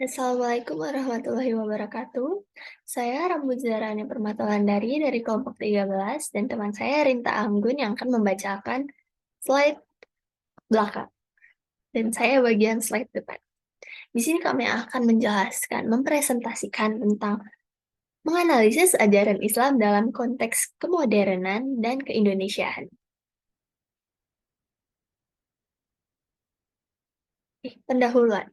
Assalamualaikum warahmatullahi wabarakatuh. Saya Rambu Zarani Permatalandari dari kelompok 13 dan teman saya Rinta Anggun yang akan membacakan slide belakang. Dan saya bagian slide depan. Di sini kami akan menjelaskan, mempresentasikan tentang menganalisis ajaran Islam dalam konteks kemodernan dan keindonesiaan. Pendahuluan.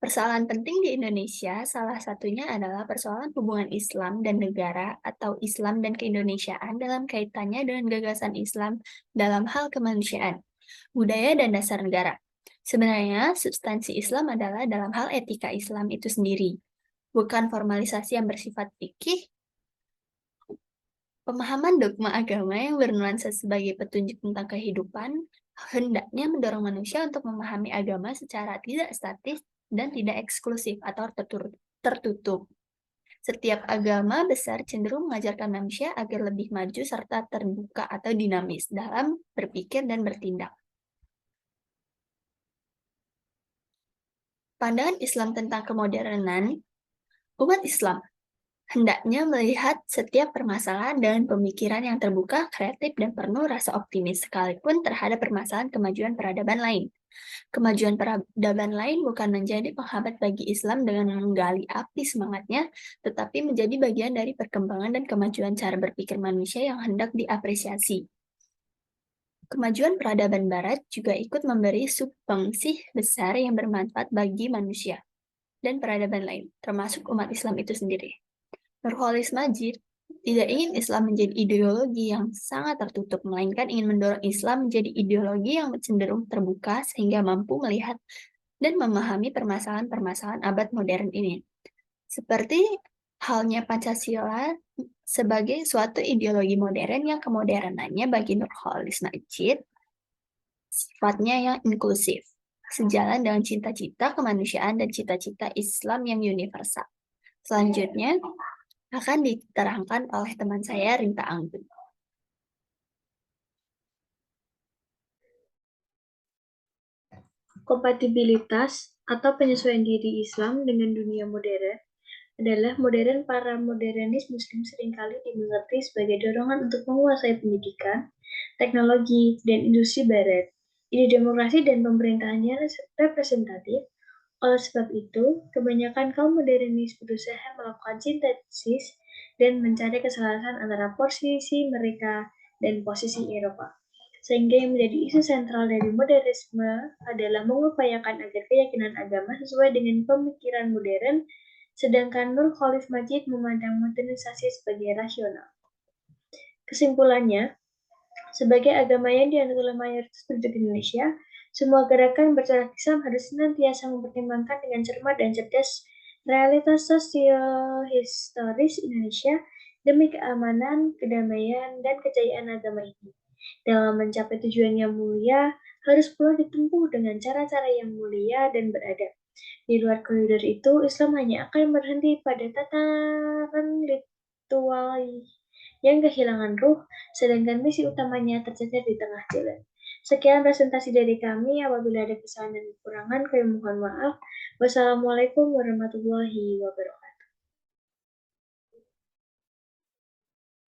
Persoalan penting di Indonesia salah satunya adalah persoalan hubungan Islam dan negara atau Islam dan keindonesiaan dalam kaitannya dengan gagasan Islam dalam hal kemanusiaan, budaya dan dasar negara. Sebenarnya, substansi Islam adalah dalam hal etika Islam itu sendiri, bukan formalisasi yang bersifat fikih. Pemahaman dogma agama yang bernuansa sebagai petunjuk tentang kehidupan hendaknya mendorong manusia untuk memahami agama secara tidak statis dan tidak eksklusif atau tertutup. Setiap agama besar cenderung mengajarkan manusia agar lebih maju serta terbuka atau dinamis dalam berpikir dan bertindak. Pandangan Islam tentang kemodernan, umat Islam hendaknya melihat setiap permasalahan dengan pemikiran yang terbuka, kreatif, dan penuh rasa optimis, sekalipun terhadap permasalahan kemajuan peradaban lain. Kemajuan peradaban lain bukan menjadi penghambat bagi Islam dengan menggali api semangatnya, tetapi menjadi bagian dari perkembangan dan kemajuan cara berpikir manusia yang hendak diapresiasi. Kemajuan peradaban Barat juga ikut memberi sumbangsi besar yang bermanfaat bagi manusia dan peradaban lain, termasuk umat Islam itu sendiri. Nurholis Majid tidak ingin Islam menjadi ideologi yang sangat tertutup, melainkan ingin mendorong Islam menjadi ideologi yang cenderung terbuka sehingga mampu melihat dan memahami permasalahan-permasalahan abad modern ini. Seperti halnya Pancasila sebagai suatu ideologi modern yang kemodernannya bagi Nurholis Majid sifatnya yang inklusif, sejalan dengan cita-cita kemanusiaan dan cita-cita Islam yang universal. Selanjutnya, akan diterangkan oleh teman saya Rinta Anggun. Kompatibilitas atau penyesuaian diri Islam dengan dunia modern adalah modern para modernis Muslim seringkali dimengerti sebagai dorongan untuk menguasai pendidikan, teknologi, dan industri barat. Ide demokrasi dan pemerintahannya representatif. Oleh sebab itu, kebanyakan kaum modernis berusaha melakukan sintesis dan mencari kesalahan antara posisi mereka dan posisi Eropa. Sehingga yang menjadi isu sentral dari modernisme adalah mengupayakan agar keyakinan agama sesuai dengan pemikiran modern, sedangkan Nurholis Majid memandang modernisasi sebagai rasional. Kesimpulannya, sebagai agama yang dianut oleh mayoritas penduduk Indonesia, semua gerakan bercorak Islam harus senantiasa mempertimbangkan dengan cermat dan cerdas realitas sosio-historis Indonesia demi keamanan, kedamaian, dan kejayaan agama ini. Dalam mencapai tujuan yang mulia, harus pula ditempuh dengan cara-cara yang mulia dan beradab. Di luar koridor itu, Islam hanya akan berhenti pada tataran ritual yang kehilangan ruh, sedangkan misi utamanya tercecer di tengah jalan. Sekian presentasi dari kami. Apabila ada kesalahan dan kekurangan, kami mohon maaf. Wassalamualaikum warahmatullahi wabarakatuh.